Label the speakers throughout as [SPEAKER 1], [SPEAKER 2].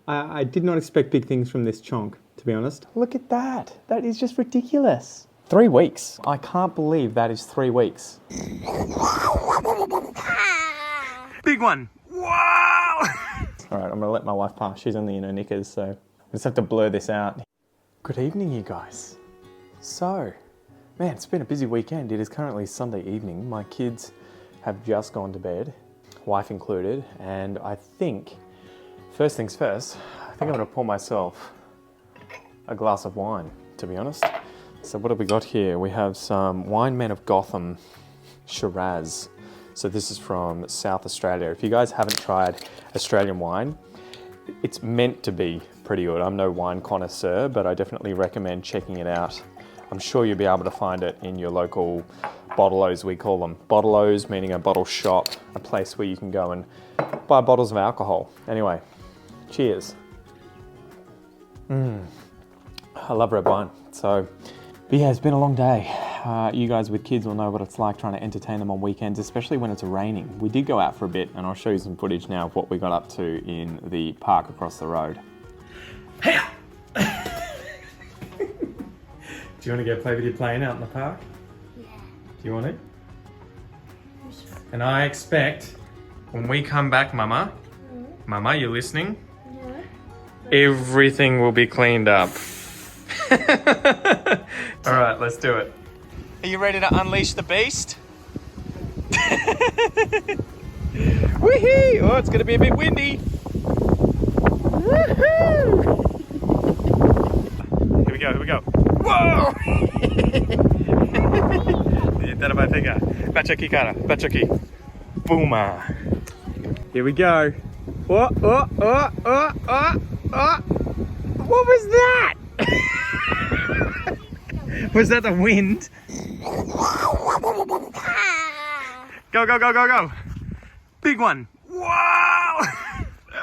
[SPEAKER 1] I did not expect big things from this chonk, to be honest. Look at that. That is just ridiculous. 3 weeks. I can't believe that is 3 weeks. Big one. Wow! All right, I'm gonna let my wife pass. She's only in her knickers, so I just have to blur this out. Good evening, you guys. So, man, it's been a busy weekend. It is currently Sunday evening. My kids have just gone to bed, wife included, and I think, first things first, I think I'm gonna pour myself a glass of wine, to be honest. So what have we got here? We have some Wine Men of Gotham Shiraz. So this is from South Australia. If you guys haven't tried Australian wine, it's meant to be pretty good. I'm no wine connoisseur, but I definitely recommend checking it out. I'm sure you'll be able to find it in your local bottle-os, we call them. Bottle-os, meaning a bottle shop, a place where you can go and buy bottles of alcohol. Anyway, cheers. I love red wine. So, but yeah, it's been a long day. You guys with kids will know what it's like trying to entertain them on weekends, especially when it's raining. We did go out for a bit, and I'll show you some footage now of what we got up to in the park across the road. Hey! Do you want to go play with your plane out in the park? Yeah. Do you want it? Sure. And I expect when we come back, Mama, Mama, you listening? Yeah. Everything will be cleaned up. All right, let's do it. Are you ready to unleash the beast? Woohoo! Oh, it's gonna be a bit windy. Woohoo! Here we go, here we go. Whoa! Darabay pega. Baca aqui, cara. Baca aqui. Booma. Here we go. Oh, oh, oh, oh, oh, oh. What was that? Was that the wind? Go, go, go, go, go. Big one. Wow!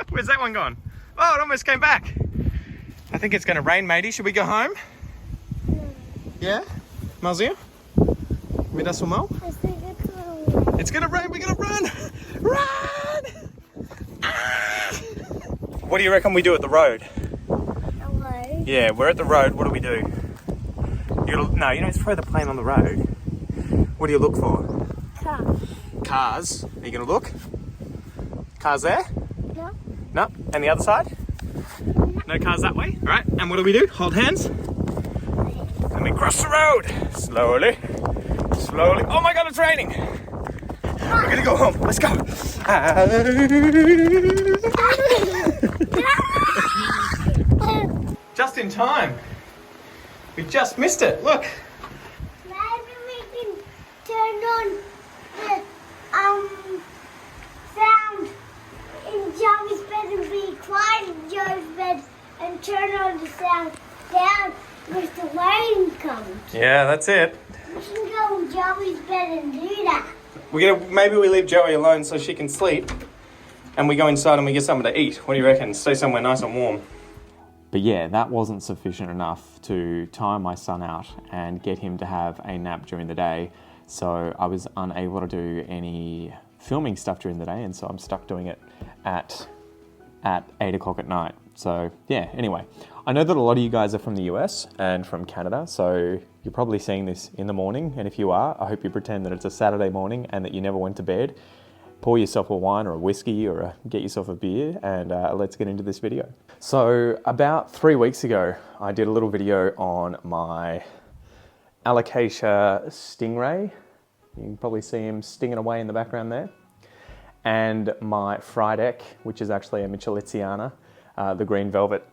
[SPEAKER 1] Where's that one gone? Oh, it almost came back. I think it's gonna rain, matey. Should we go home? Yeah? Malzinho? Me dá sua mão? It's gonna rain, we're gonna run! Run! Ah! What do you reckon we do at the road? Hello? Yeah, we're at the road. What do we do? No, you don't throw the plane on the road. What do you look for? Cars. Cars? Are you gonna look? Cars there? No. No? And the other side? No cars that way? All right, and what do we do? Hold hands? And we cross the road. Slowly. Slowly. Oh my God, it's raining. We're gonna go home. Let's go. Just in time. We just missed it. Look.
[SPEAKER 2] Maybe we can turn on the sound in Joey's bed and be quiet in Joey's bed and turn on the sound down if the rain comes.
[SPEAKER 1] Yeah, that's it.
[SPEAKER 2] We can go in Joey's bed and do that.
[SPEAKER 1] Maybe we leave Joey alone so she can sleep, and we go inside and we get something to eat. What do you reckon? Stay somewhere nice and warm. But yeah, that wasn't sufficient enough to tire my son out and get him to have a nap during the day. So I was unable to do any filming stuff during the day, and so I'm stuck doing it at 8 o'clock at night. So yeah, anyway, I know that a lot of you guys are from the US and from Canada, so you're probably seeing this in the morning. And if you are, I hope you pretend that it's a Saturday morning and that you never went to bed. Pour yourself a wine or a whiskey or get yourself a beer, and let's get into this video. So about 3 weeks ago, I did a little video on my Alocasia Stingray. You can probably see him stinging away in the background there. And my Frydek, which is actually a Michelitziana, the green velvet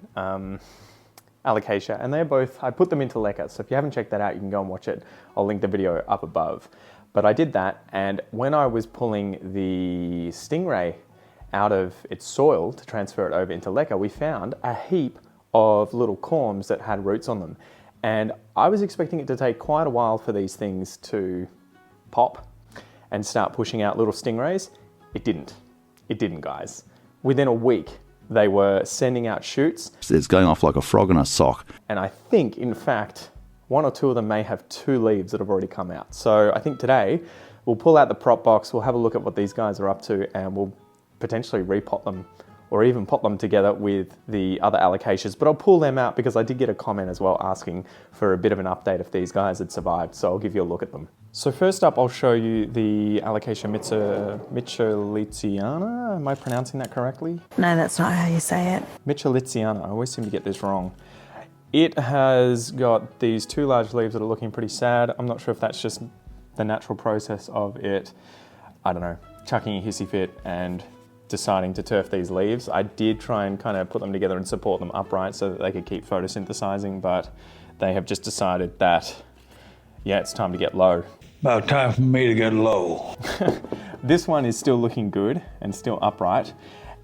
[SPEAKER 1] Alocasia. And they're both, I put them into Leca. So if you haven't checked that out, you can go and watch it. I'll link the video up above. But I did that, and when I was pulling the Stingray out of its soil to transfer it over into Leca, we found a heap of little corms that had roots on them. And I was expecting it to take quite a while for these things to pop and start pushing out little stingrays. It didn't. It didn't, guys. Within a week, they were sending out shoots.
[SPEAKER 3] It's going off like a frog in a sock.
[SPEAKER 1] And I think, in fact, 1 or 2 of them may have 2 leaves that have already come out. So I think today we'll pull out the prop box, we'll have a look at what these guys are up to, and we'll potentially repot them or even pop them together with the other alocasias, but I'll pull them out because I did get a comment as well asking for a bit of an update if these guys had survived, so I'll give you a look at them. So first up, I'll show you the Alocasia Michelitziana. Am I pronouncing that correctly?
[SPEAKER 4] No, that's not how you say it.
[SPEAKER 1] Michelitziana, I always seem to get this wrong. It has got these 2 large leaves that are looking pretty sad. I'm not sure if that's just the natural process of it, I don't know, chucking a hissy fit and deciding to turf these leaves. I did try and kind of put them together and support them upright so that they could keep photosynthesizing, but they have just decided that, yeah, it's time to get low.
[SPEAKER 5] About time for me to get low.
[SPEAKER 1] This one is still looking good and still upright,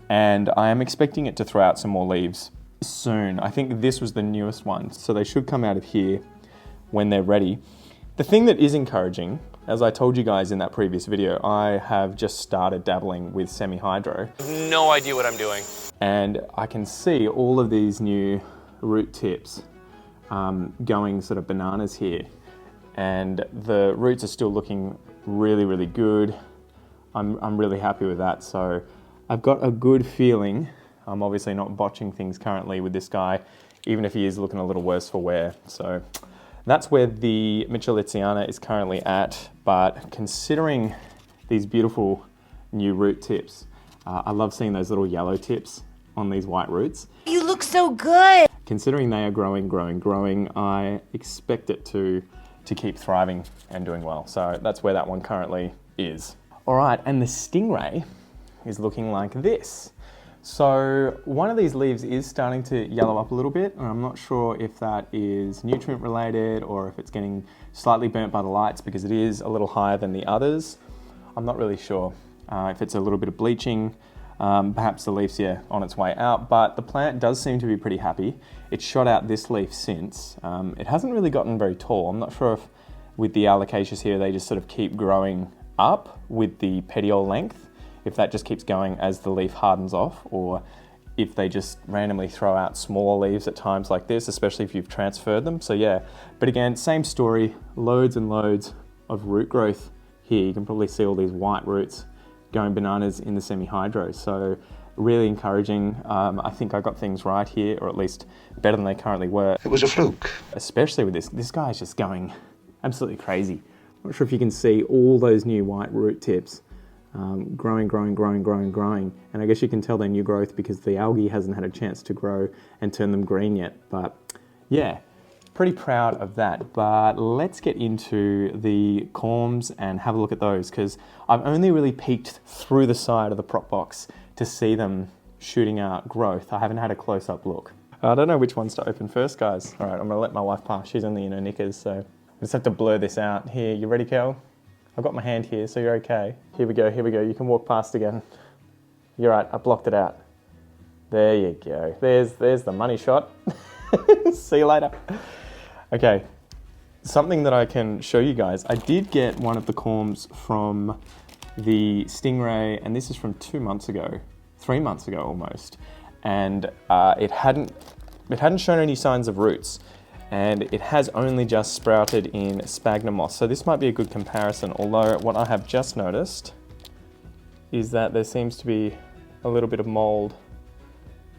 [SPEAKER 1] and I am expecting it to throw out some more leaves soon. I think this was the newest one, so they should come out of here when they're ready. The thing that is encouraging, as I told you guys in that previous video, I have just started dabbling with semi-hydro.
[SPEAKER 6] No idea what I'm doing.
[SPEAKER 1] And I can see all of these new root tips going sort of bananas here. And the roots are still looking really, really good. I'm really happy with that. So I've got a good feeling. I'm obviously not botching things currently with this guy, even if he is looking a little worse for wear. So that's where the Michelitziana is currently at, but considering these beautiful new root tips, I love seeing those little yellow tips on these white roots.
[SPEAKER 4] You look so good.
[SPEAKER 1] Considering they are growing, I expect it to keep thriving and doing well. So that's where that one currently is. All right, and the Stingray is looking like this. So one of these leaves is starting to yellow up a little bit, and I'm not sure if that is nutrient related or if it's getting slightly burnt by the lights because it is a little higher than the others. I'm not really sure if it's a little bit of bleaching, perhaps the leaf's on its way out, but the plant does seem to be pretty happy. It's shot out this leaf since. It hasn't really gotten very tall. I'm not sure if with the alocasias here they just sort of keep growing up with the petiole length, if that just keeps going as the leaf hardens off, or if they just randomly throw out smaller leaves at times like this, especially if you've transferred them. So yeah, but again, same story, loads and loads of root growth here. You can probably see all these white roots going bananas in the semi-hydro. So really encouraging. I think I got things right here, or at least better than they currently were.
[SPEAKER 5] It was a fluke.
[SPEAKER 1] Especially with this. This guy's just going absolutely crazy. I'm not sure if you can see all those new white root tips. Growing. And I guess you can tell they're new growth because the algae hasn't had a chance to grow and turn them green yet. But yeah, pretty proud of that. But let's get into the corms and have a look at those, because I've only really peeked through the side of the prop box to see them shooting out growth. I haven't had a close-up look. I don't know which ones to open first, guys. All right, I'm gonna let my wife pass. She's only in her knickers, so I just have to blur this out. Here, you ready, Kel? I've got my hand here, so you're okay. Here we go. You can walk past again. You're right, I blocked it out. There you go. There's the money shot. See you later. Okay, something that I can show you guys. I did get one of the corms from the Stingray, and this is from 2 months ago, 3 months ago almost. And it hadn't shown any signs of roots. And it has only just sprouted in sphagnum moss. So this might be a good comparison, although what I have just noticed is that there seems to be a little bit of mold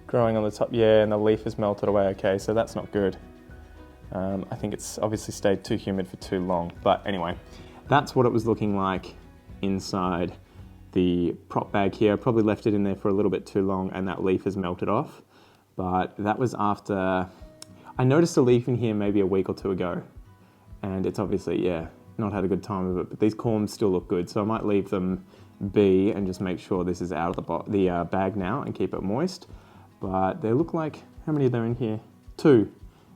[SPEAKER 1] growing on the top. Yeah, and the leaf has melted away. Okay, so that's not good. I think it's obviously stayed too humid for too long. But anyway, that's what it was looking like inside the prop bag here. I probably left it in there for a little bit too long and that leaf has melted off. But that was after... I noticed a leaf in here maybe a week or two ago, and it's obviously, yeah, not had a good time of it, but these corms still look good, so I might leave them be and just make sure this is out of the bag now and keep it moist. But they look like, how many are there in here? 2.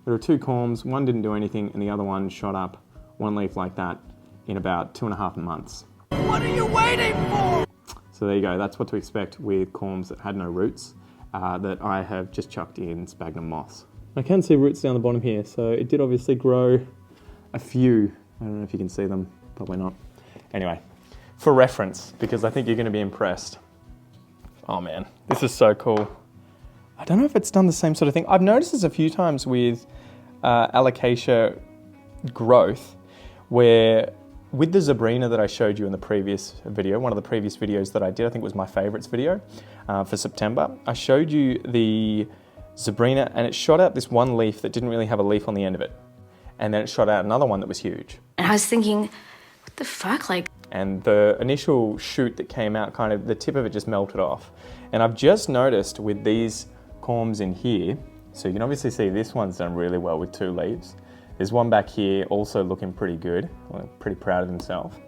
[SPEAKER 1] There are 2 corms, one didn't do anything, and the other one shot up one leaf like that in about 2.5 months.
[SPEAKER 6] What are you waiting for?
[SPEAKER 1] So there you go, that's what to expect with corms that had no roots, that I have just chucked in sphagnum moss. I can see roots down the bottom here, so it did obviously grow a few. I don't know if you can see them, probably not. Anyway, for reference, because I think you're going to be impressed. Oh man, this is so cool. I don't know if it's done the same sort of thing. I've noticed this a few times with alocasia growth, where with the Zebrina that I showed you in the previous video, one of the previous videos that I did, I think it was my favourites video for September, I showed you the Zebrina and it shot out this one leaf that didn't really have a leaf on the end of it. And then it shot out another one that was huge.
[SPEAKER 7] And I was thinking, what the fuck, like?
[SPEAKER 1] And the initial shoot that came out, kind of the tip of it just melted off. And I've just noticed with these corms in here, so you can obviously see this one's done really well with 2 leaves. There's one back here also looking pretty good, well, pretty proud of himself.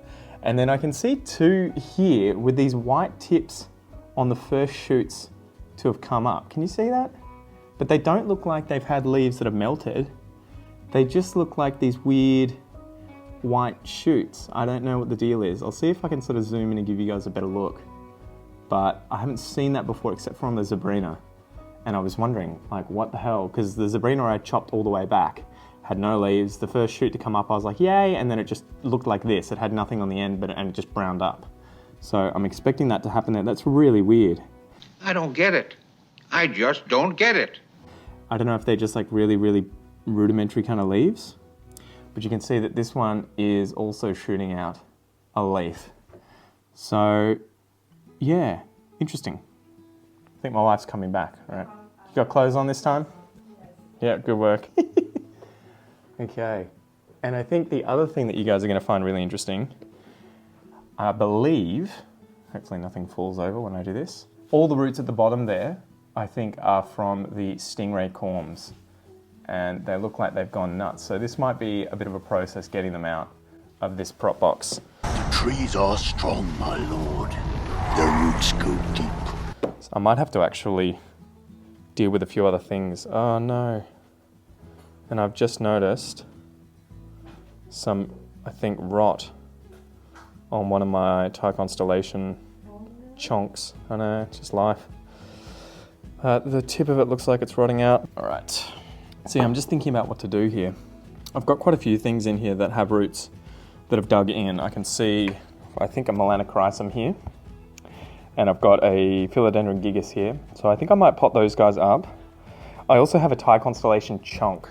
[SPEAKER 1] And then I can see 2 here with these white tips on the first shoots to have come up. Can you see that? But they don't look like they've had leaves that have melted. They just look like these weird white shoots. I don't know what the deal is. I'll see if I can sort of zoom in and give you guys a better look. But I haven't seen that before except for on the Zebrina. And I was wondering, like, what the hell? Because the Zebrina I chopped all the way back had no leaves. The first shoot to come up, I was like, yay, and then it just looked like this. It had nothing on the end, and it just browned up. So I'm expecting that to happen there. That's really weird.
[SPEAKER 8] I don't get it. I just don't get it.
[SPEAKER 1] I don't know if they're just like really, really rudimentary kind of leaves, but you can see that this one is also shooting out a leaf. So yeah, interesting. I think my wife's coming back, all right? You got clothes on this time? Yeah, good work. Okay, and I think the other thing that you guys are gonna find really interesting, I believe, hopefully nothing falls over when I do this, all the roots at the bottom there, I think are from the stingray corms, and they look like they've gone nuts. So this might be a bit of a process getting them out of this prop box.
[SPEAKER 9] The trees are strong, my lord. Their roots go deep.
[SPEAKER 1] So I might have to actually deal with a few other things. Oh no. And I've just noticed some, I think, rot on one of my Thai Constellation chonks. I know, it's just life. The tip of it looks like it's rotting out. All right. See, I'm just thinking about what to do here. I've got quite a few things in here that have roots that have dug in. I can see, I think, a Melanochrysum here. And I've got a Philodendron gigas here. So I think I might pot those guys up. I also have a Thai Constellation chonk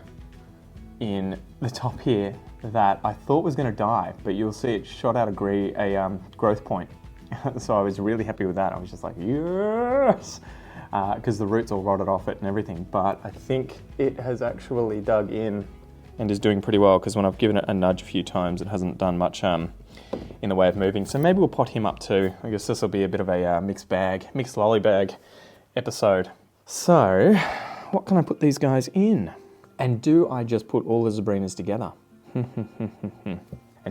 [SPEAKER 1] in the top here that I thought was going to die, but you'll see it shot out a growth point. So I was really happy with that. I was just like, yes! Because the roots all rotted off it and everything. But I think it has actually dug in and is doing pretty well, because when I've given it a nudge a few times, it hasn't done much in the way of moving. So maybe we'll pot him up too. I guess this will be a bit of a mixed lolly bag episode. So, what can I put these guys in? And do I just put all the Zebrinas together? And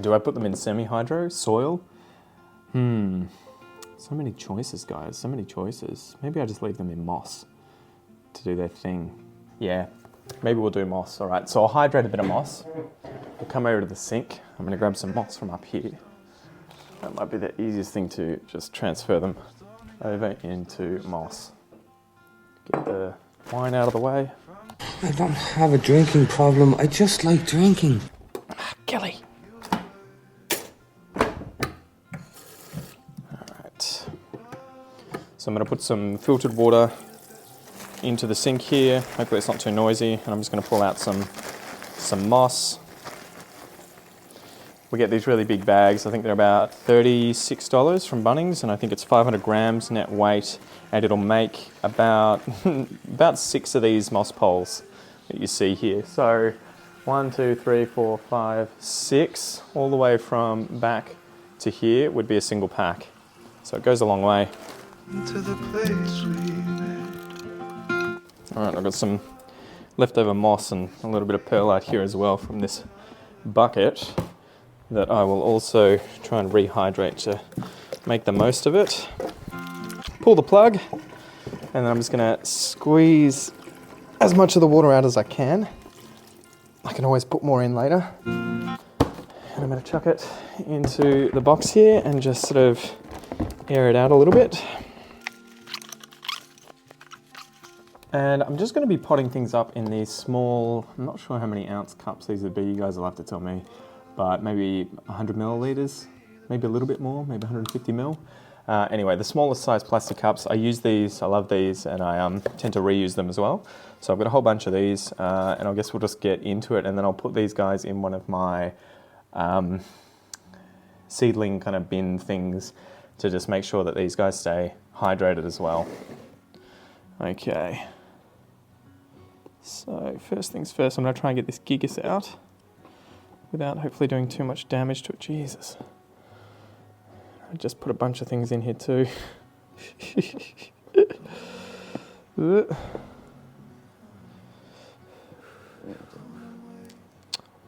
[SPEAKER 1] do I put them in semi-hydro, soil? So many choices, guys, so many choices. Maybe I just leave them in moss to do their thing. Yeah, maybe we'll do moss. All right, so I'll hydrate a bit of moss. We'll come over to the sink. I'm gonna grab some moss from up here. That might be the easiest thing to just transfer them over into moss. Get the wine out of the way.
[SPEAKER 10] I don't have a drinking problem. I just like drinking.
[SPEAKER 1] Kelly. Alright. So I'm going to put some filtered water into the sink here. Hopefully it's not too noisy. And I'm just going to pull out some moss. We get these really big bags. I think they're about $36 from Bunnings, and I think it's 500 grams net weight, and it'll make about 6 of these moss poles that you see here. So 1, 2, 3, 4, 5, 6, all the way from back to here would be a single pack. So it goes a long way.
[SPEAKER 6] To the place we met.
[SPEAKER 1] All right, I've got some leftover moss and a little bit of perlite here as well from this bucket that I will also try and rehydrate to make the most of it. Pull the plug, and then I'm just gonna squeeze as much of the water out as I can. I can always put more in later. And I'm gonna chuck it into the box here and just sort of air it out a little bit. And I'm just gonna be potting things up in these small, I'm not sure how many ounce cups these would be, you guys will have to tell me, but maybe 100 milliliters, maybe a little bit more, maybe 150 mil. Anyway, the smallest size plastic cups, I use these, I love these, and I tend to reuse them as well. So I've got a whole bunch of these, and I guess we'll just get into it, and then I'll put these guys in one of my seedling kind of bin things to just make sure that these guys stay hydrated as well. Okay. So first things first, I'm going to try and get this Gigas out without hopefully doing too much damage to it. Jesus. I just put a bunch of things in here too.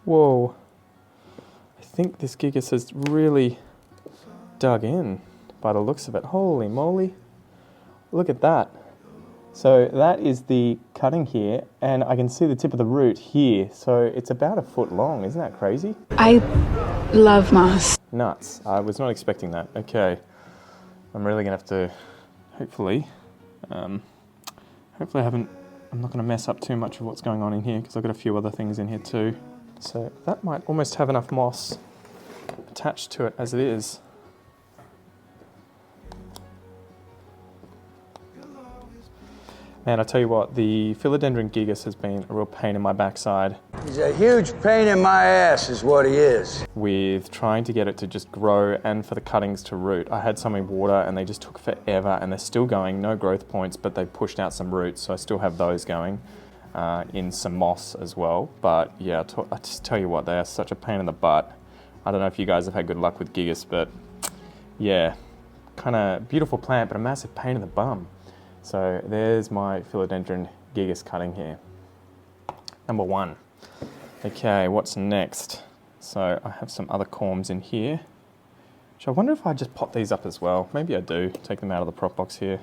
[SPEAKER 1] Whoa. I think this Gigas has really dug in by the looks of it. Holy moly. Look at that. So that is the cutting here, and I can see the tip of the root here. So it's about a foot long. Isn't that crazy?
[SPEAKER 7] I love moss.
[SPEAKER 1] Nuts. I was not expecting that. Okay. I'm really going to have to, hopefully I'm not going to mess up too much of what's going on in here, because I've got a few other things in here too. So that might almost have enough moss attached to it as it is. Man, I tell you what, the Philodendron Gigas has been a real pain in my backside.
[SPEAKER 10] He's a huge pain in my ass is what he is.
[SPEAKER 1] With trying to get it to just grow and for the cuttings to root. I had some in water and they just took forever, and they're still going, no growth points, but they pushed out some roots, so I still have those going in some moss as well. But yeah, I just tell you what, they are such a pain in the butt. I don't know if you guys have had good luck with Gigas, but yeah, kind of beautiful plant, but a massive pain in the bum. So there's my Philodendron Gigas cutting here. Number 1. Okay, what's next? So I have some other corms in here. Which I wonder if I just pot these up as well. Maybe I do. Take them out of the prop box here.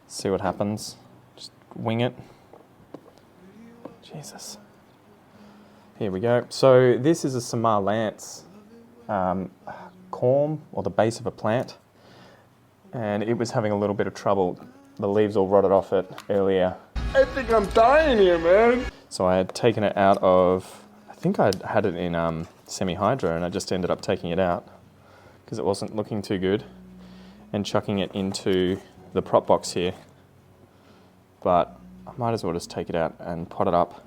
[SPEAKER 1] See what happens. Just wing it. Jesus. Here we go. So this is a Samar Lance corm, or the base of a plant. And it was having a little bit of trouble. The leaves all rotted off it earlier.
[SPEAKER 10] I think I'm dying here, man.
[SPEAKER 1] So I had taken it out of, I think I had it in semi-hydro, and I just ended up taking it out because it wasn't looking too good, and chucking it into the prop box here. But I might as well just take it out and pot it up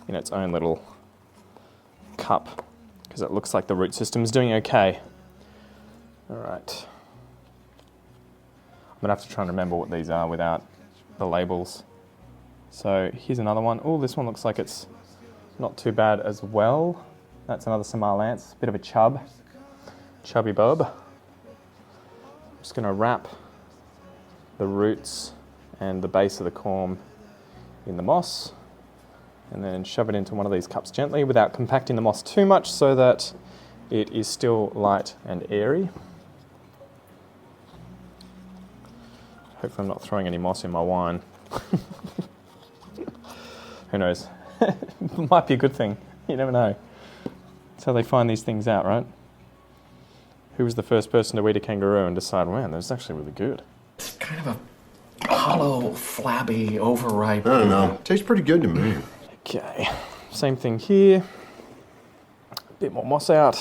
[SPEAKER 1] in its own little cup, because it looks like the root system's doing okay. All right. I'm gonna have to try and remember what these are without the labels. So here's another one. Oh, this one looks like it's not too bad as well. That's another Samar Lance, bit of a chubby bub. I'm just gonna wrap the roots and the base of the corm in the moss, and then shove it into one of these cups gently without compacting the moss too much, so that it is still light and airy. Hopefully I'm not throwing any moss in my wine. Who knows? It might be a good thing. You never know. That's how they find these things out, right? Who was the first person to eat a kangaroo and decide, man, that's actually really good?
[SPEAKER 11] It's kind of a hollow, flabby, overripe.
[SPEAKER 9] I don't know. Tastes pretty good to me.
[SPEAKER 1] Okay, same thing here. Bit more moss out.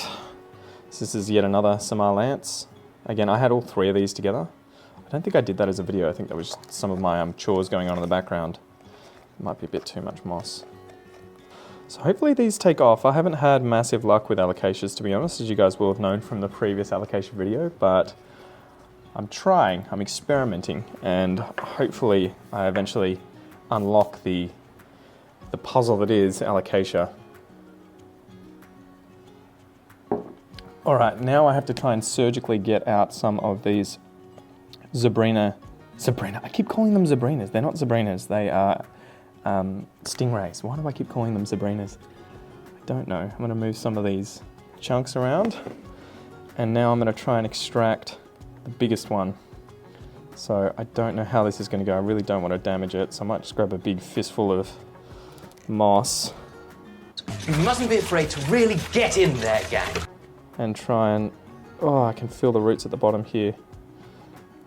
[SPEAKER 1] This is yet another Samar Lance. Again, I had all 3 of these together. I don't think I did that as a video. I think that was some of my chores going on in the background. Might be a bit too much moss. So hopefully these take off. I haven't had massive luck with alocasias, to be honest, as you guys will have known from the previous alocasia video, but I'm trying, I'm experimenting, and hopefully I eventually unlock the puzzle that is alocasia. All right, now I have to try and surgically get out some of these Zebrina, I keep calling them Zebrinas. They're not Zebrinas, they are stingrays. Why do I keep calling them Zebrinas? I don't know. I'm gonna move some of these chunks around, and now I'm gonna try and extract the biggest one. So I don't know how this is gonna go. I really don't want to damage it, so I might just grab a big fistful of moss.
[SPEAKER 12] You mustn't be afraid to really get in there, gang.
[SPEAKER 1] And try and, oh, I can feel the roots at the bottom here,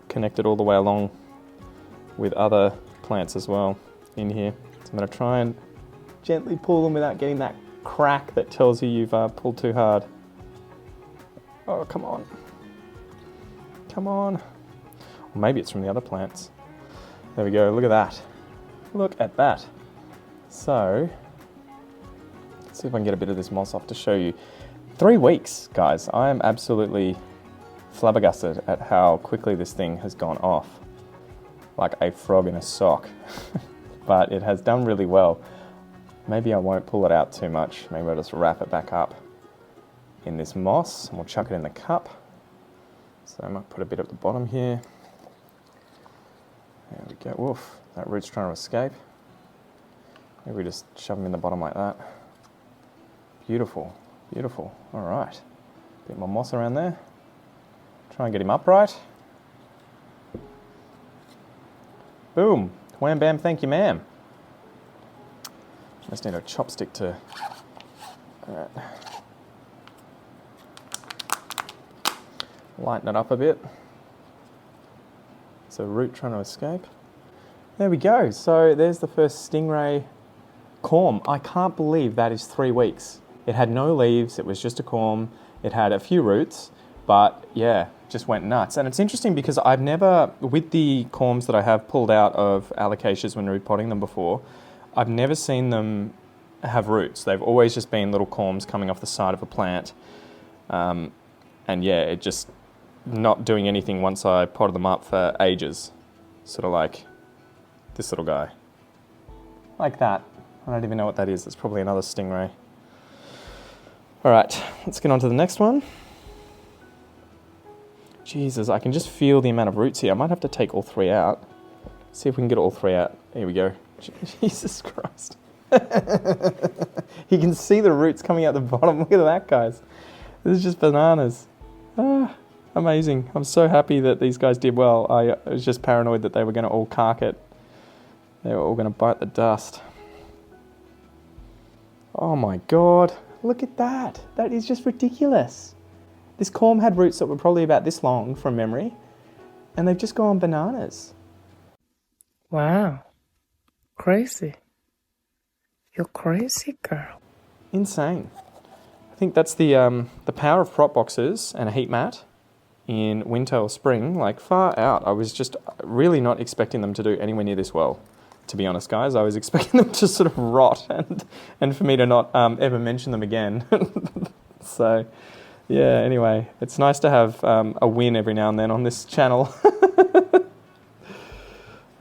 [SPEAKER 1] connected all the way along with other plants as well in here. So I'm going to try and gently pull them without getting that crack that tells you you've pulled too hard. Oh, come on. Come on. Or maybe it's from the other plants. There we go, look at that. Look at that. So, let's see if I can get a bit of this moss off to show you. 3 weeks, guys. I am absolutely flabbergasted at how quickly this thing has gone off. Like a frog in a sock. But it has done really well. Maybe I won't pull it out too much. Maybe I'll just wrap it back up in this moss and we'll chuck it in the cup. So I might put a bit at the bottom here. There we go. Woof, that root's trying to escape. Maybe we just shove them in the bottom like that. Beautiful, beautiful. All right. Bit more moss around there. Try and get him upright. Boom. Wham bam, thank you ma'am. Just need a chopstick to... All right. Lighten it up a bit. So root trying to escape. There we go. So there's the first stingray corm. I can't believe that is 3 weeks. It had no leaves, it was just a corm. It had a few roots, but yeah, just went nuts. And it's interesting because I've never, with the corms that I have pulled out of alocasias when repotting them before, I've never seen them have roots. They've always just been little corms coming off the side of a plant. And yeah, it just not doing anything once I potted them up for ages. Sort of like this little guy. Like that. I don't even know what that is. It's probably another stingray. All right, let's get on to the next one. Jesus, I can just feel the amount of roots here. I might have to take all 3 out. See if we can get all 3 out. Here we go. Jesus Christ. You can see the roots coming out the bottom. Look at that, guys. This is just bananas. Ah, amazing. I'm so happy that these guys did well. I was just paranoid that they were going to all cark it. They were all going to bite the dust. Oh my God. Look at that. That is just ridiculous. This corm had roots that were probably about this long from memory, and they've just gone bananas.
[SPEAKER 4] Wow. Crazy. You're crazy, girl.
[SPEAKER 1] Insane. I think that's the power of prop boxes and a heat mat in winter or spring, like far out. I was just really not expecting them to do anywhere near this well, to be honest, guys. I was expecting them to sort of rot and for me to not ever mention them again. So, yeah, anyway, it's nice to have a win every now and then on this channel.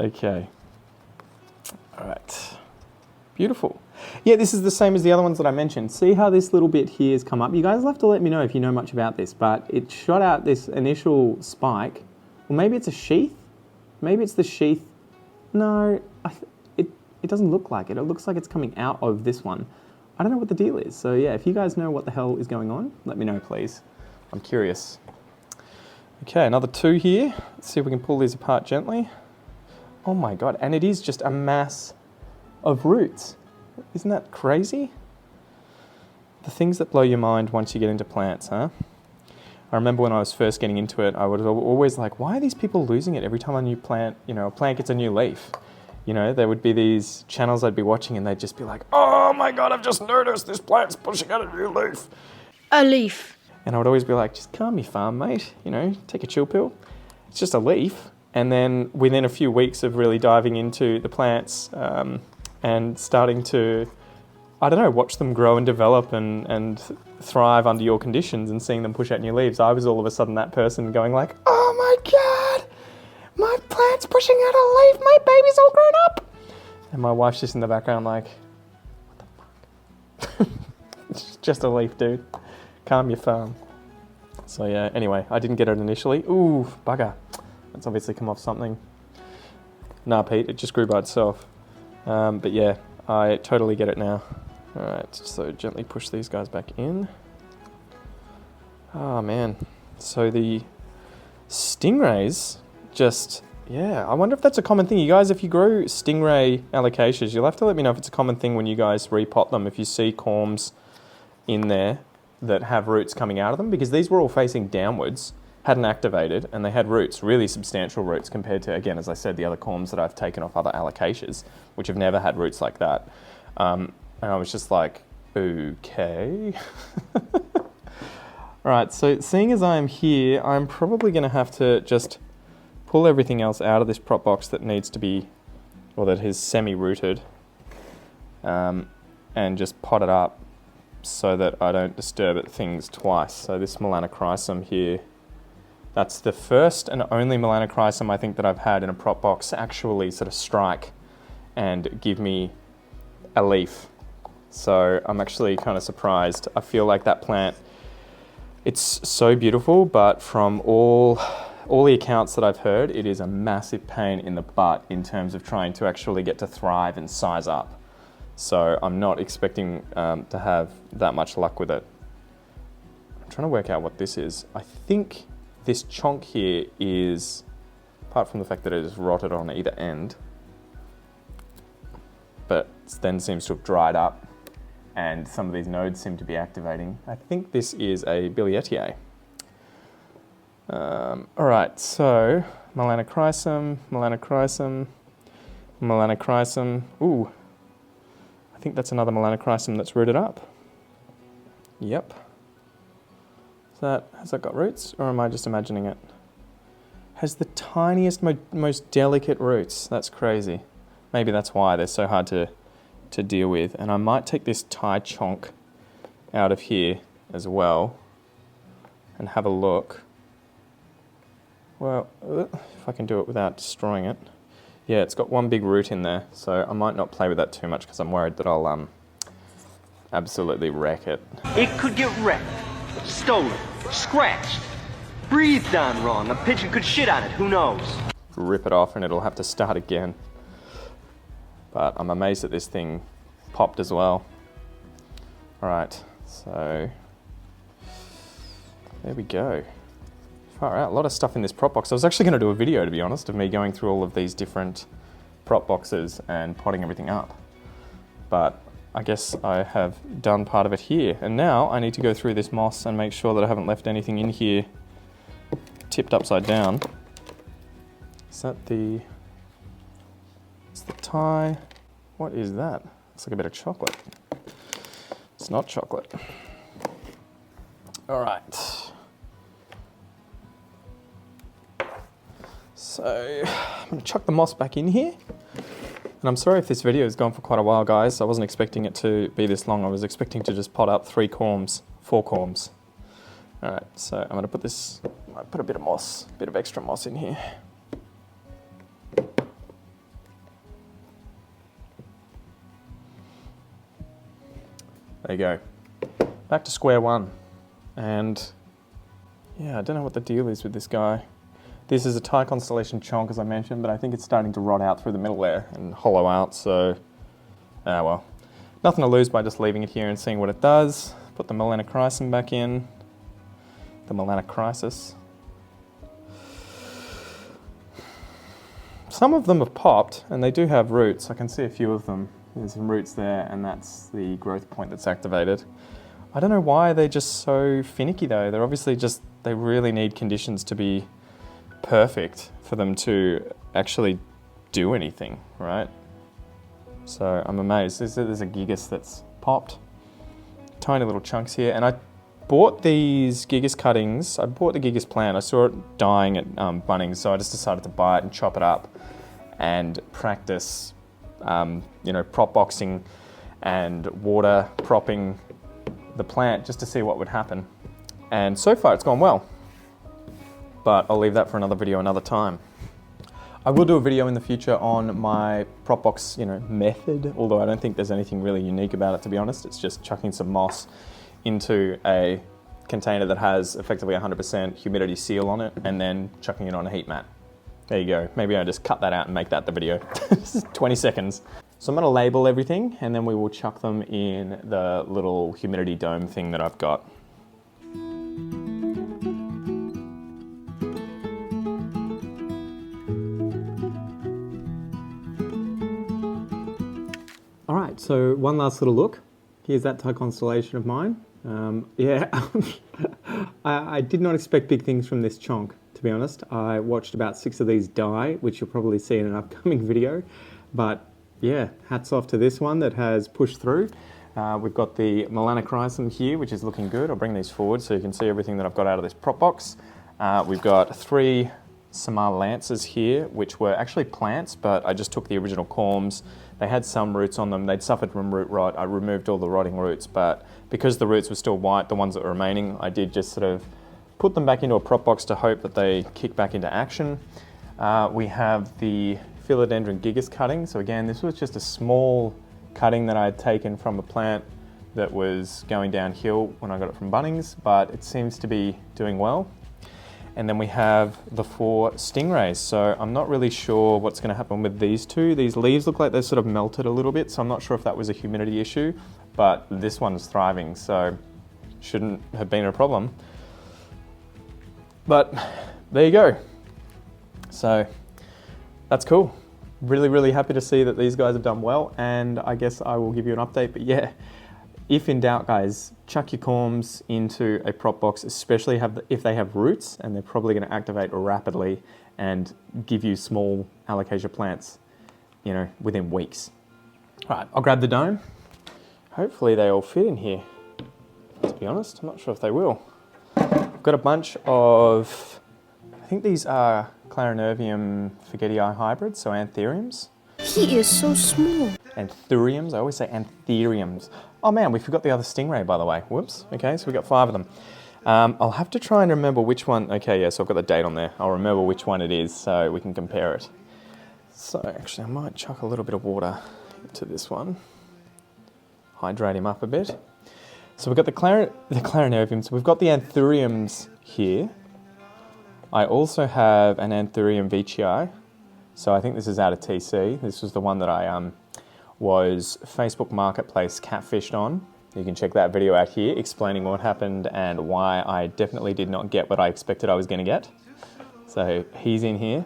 [SPEAKER 1] Okay. All right. Beautiful. Yeah, this is the same as the other ones that I mentioned. See how this little bit here has come up? You guys will have to let me know if you know much about this, but it shot out this initial spike. Well, maybe it's a sheath. Maybe it's the sheath. No, it doesn't look like it. It looks like it's coming out of this one. I don't know what the deal is. So yeah, if you guys know what the hell is going on, let me know, please. I'm curious. Okay, another 2 here. Let's see if we can pull these apart gently. Oh my God, and it is just a mass of roots. Isn't that crazy? The things that blow your mind once you get into plants, huh? I remember when I was first getting into it, I was always like, why are these people losing it every time a new plant, a plant gets a new leaf? There would be these channels I'd be watching and they'd just be like, oh my God, I've just noticed this plant's pushing out a new leaf.
[SPEAKER 7] A leaf.
[SPEAKER 1] And I would always be like, just calm your farm, mate. Take a chill pill. It's just a leaf. And then within a few weeks of really diving into the plants and starting to, I don't know, watch them grow and develop and thrive under your conditions and seeing them push out new leaves, I was all of a sudden that person going like, oh my God, my plant's pushing out a leaf, my baby's all grown up. And my wife's just in the background like, what the fuck? It's just a leaf, dude. Calm your farm. So yeah, anyway, I didn't get it initially. Ooh, bugger. It's obviously come off something. Nah, Pete, it just grew by itself. But yeah, I totally get it now. All right, so gently push these guys back in. Oh man, so the stingrays just, yeah, I wonder if that's a common thing. You guys, if you grow stingray alocasias, you'll have to let me know if it's a common thing when you guys repot them, if you see corms in there that have roots coming out of them, because these were all facing downwards, hadn't activated, and they had roots, really substantial roots compared to, again, as I said, the other corms that I've taken off other alocasias, which have never had roots like that. And I was just like, okay. All right, so seeing as I'm here, I'm probably going to have to just pull everything else out of this prop box that needs to be, or that is semi-rooted, and just pot it up so that I don't disturb things twice. So this Melanochrysum here, that's the first and only Melanochrysum I think that I've had in a prop box actually sort of strike and give me a leaf. So I'm actually kind of surprised. I feel like that plant, it's so beautiful, but from all the accounts that I've heard, it is a massive pain in the butt in terms of trying to actually get to thrive and size up. So I'm not expecting to have that much luck with it. I'm trying to work out what this is. I think this chonk here is, apart from the fact that it is rotted on either end, but then seems to have dried up and some of these nodes seem to be activating. I think this is a Billietiae. All right, so Melanochrysum, Melanochrysum, Melanochrysum. Ooh, I think that's another Melanochrysum that's rooted up. Yep. Has that got roots, or am I just imagining it? Has the tiniest, most delicate roots. That's crazy. Maybe that's why they're so hard to deal with. And I might take this Thai chonk out of here as well and have a look. Well, if I can do it without destroying it. Yeah, it's got one big root in there, so I might not play with that too much because I'm worried that I'll absolutely wreck it.
[SPEAKER 12] It could get wrecked, stolen, scratched, breathed on wrong. A pigeon could shit on it, who knows?
[SPEAKER 1] Rip it off and it'll have to start again. But I'm amazed that this thing popped as well. All right, so there we go. Far out, a lot of stuff in this prop box. I was actually going to do a video, to be honest, of me going through all of these different prop boxes and potting everything up. But I guess I have done part of it here. And now I need to go through this moss and make sure that I haven't left anything in here tipped upside down. Is that the... It's the Thai. What is that? Looks like a bit of chocolate. It's not chocolate. All right. So I'm going to chuck the moss back in here. And I'm sorry if this video has gone for quite a while, guys. I wasn't expecting it to be this long. I was expecting to just pot up 4 corms. All right, so I'm going to put a bit of moss, a bit of extra moss in here. There you go. Back to square one. And yeah, I don't know what the deal is with this guy. This is a Thai constellation chonk, as I mentioned, but I think it's starting to rot out through the middle there and hollow out, so well. Nothing to lose by just leaving it here and seeing what it does. Put the Melanochrysum back in. The Melanochrysum. Some of them have popped, and they do have roots. I can see a few of them. There's some roots there, and that's the growth point that's activated. I don't know why they're just so finicky though. They're obviously just, they really need conditions to be perfect for them to actually do anything, right? So I'm amazed. There's a Gigas that's popped. Tiny little chunks here. And I bought these Gigas cuttings. I bought the Gigas plant. I saw it dying at Bunnings, so I just decided to buy it and chop it up and practice prop boxing and water propping the plant just to see what would happen. And so far it's gone well, but I'll leave that for another video another time. I will do a video in the future on my prop box, method, although I don't think there's anything really unique about it, to be honest. It's just chucking some moss into a container that has effectively 100% humidity seal on it and then chucking it on a heat mat. There you go. Maybe I'll just cut that out and make that the video. 20 seconds. So I'm going to label everything and then we will chuck them in the little humidity dome thing that I've got. All right, so one last little look. Here's that Thai constellation of mine. I did not expect big things from this chonk, to be honest. I watched about 6 of these die, which you'll probably see in an upcoming video. But yeah, hats off to this one that has pushed through. We've got the Melanochrysum here, which is looking good. I'll bring these forward so you can see everything that I've got out of this prop box. We've got 3 Samar Lancers here, which were actually plants, but I just took the original corms. They had some roots on them. They'd suffered from root rot. I removed all the rotting roots, but because the roots were still white, the ones that were remaining, I did just sort of put them back into a prop box to hope that they kick back into action. We have the Philodendron gigas cutting. So again, this was just a small cutting that I had taken from a plant that was going downhill when I got it from Bunnings, but it seems to be doing well. And then we have the 4 stingrays. So I'm not really sure what's going to happen with these two. These leaves look like they've sort of melted a little bit, so I'm not sure if that was a humidity issue, but this one's thriving, so shouldn't have been a problem. But there you go. So that's cool. Really, really happy to see that these guys have done well, and I guess I will give you an update. But yeah, if in doubt, guys, chuck your corms into a prop box, especially if they have roots, and they're probably going to activate rapidly and give you small alocasia plants, you know, within weeks. All right, I'll grab the dome. Hopefully they all fit in here. To be honest, I'm not sure if they will. I've got a bunch of, I think these are Clarinervium forgetii hybrids, so anthuriums.
[SPEAKER 7] He is so small.
[SPEAKER 1] Anthuriums, I always say anthuriums. Oh man, we forgot the other stingray, by the way. Whoops, okay, so we got 5 of them. I'll have to try and remember which one. Okay, yeah, so I've got the date on there. I'll remember which one it is so we can compare it. So actually I might chuck a little bit of water into this one. Hydrate him up a bit. So we've got the Clarinerviums, we've got the anthuriums here. I also have an Anthurium veitchii. So I think this is out of TC. This was the one that I was Facebook Marketplace catfished on. You can check that video out here explaining what happened and why I definitely did not get what I expected I was going to get. So he's in here.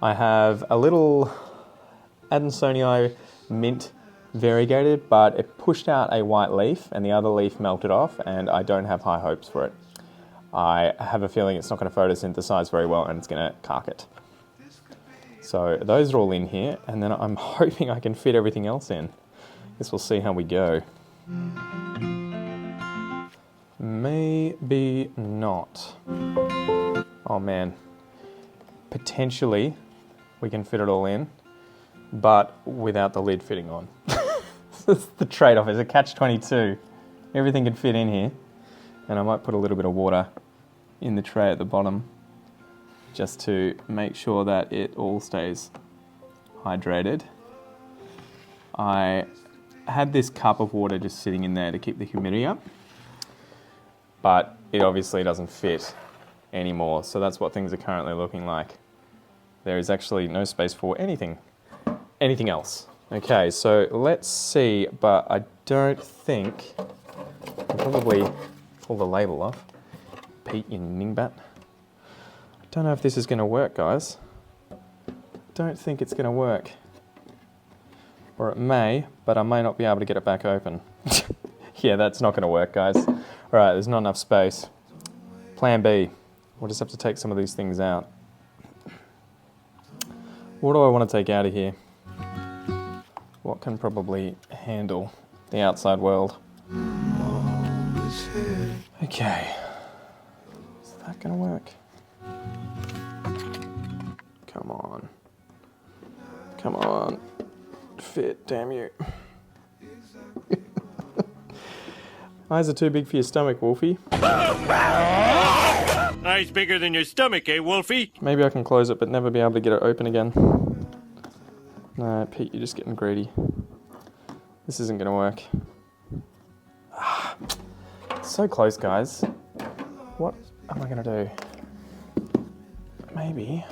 [SPEAKER 1] I have a little Adansonii mint variegated, but it pushed out a white leaf and the other leaf melted off, and I don't have high hopes for it. I have a feeling it's not going to photosynthesize very well and it's going to cark it. So those are all in here, and then I'm hoping I can fit everything else in. Guess we'll see how we go. Maybe not. Oh man. Potentially we can fit it all in, but without the lid fitting on. That's the trade-off, it's a catch-22. Everything can fit in here, and I might put a little bit of water in the tray at the bottom just to make sure that it all stays hydrated. I had this cup of water just sitting in there to keep the humidity up, but it obviously doesn't fit anymore, so that's what things are currently looking like. There is actually no space for anything else. Okay, so let's see, but I don't think, I'll probably pull the label off. Pete, you ningbat. Don't know if this is going to work, guys. Don't think it's going to work. Or it may, but I may not be able to get it back open. Yeah, that's not going to work, guys. All right, there's not enough space. Plan B. We'll just have to take some of these things out. What do I want to take out of here? What can probably handle the outside world? Okay. Is that going to work? Come on. Come on. Fit, damn you. Eyes are too big for your stomach, Wolfie.
[SPEAKER 13] Eyes bigger than your stomach, eh, Wolfie?
[SPEAKER 1] Maybe I can close it, but never be able to get it open again. No, Pete, you're just getting greedy. This isn't going to work. So close, guys. What am I going to do? Maybe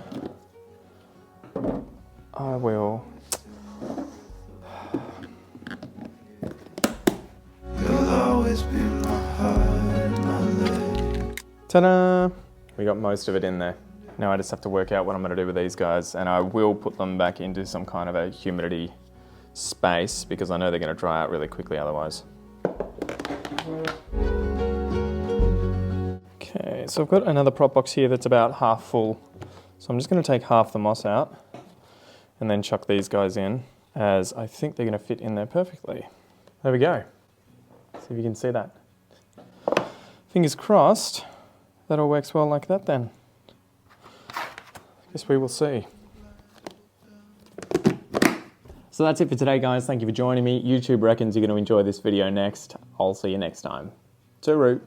[SPEAKER 1] I will.
[SPEAKER 6] You'll always be my heart, my leg.
[SPEAKER 1] Ta-da! We got most of it in there. Now I just have to work out what I'm going to do with these guys, and I will put them back into some kind of a humidity space because I know they're going to dry out really quickly otherwise. Okay, so I've got another prop box here that's about half full. So I'm just going to take half the moss out and then chuck these guys in, as I think they're going to fit in there perfectly. There we go. See if you can see that. Fingers crossed that all works well like that then. Guess we will see. So that's it for today, guys. Thank you for joining me. YouTube reckons you're going to enjoy this video next. I'll see you next time. Tooroo.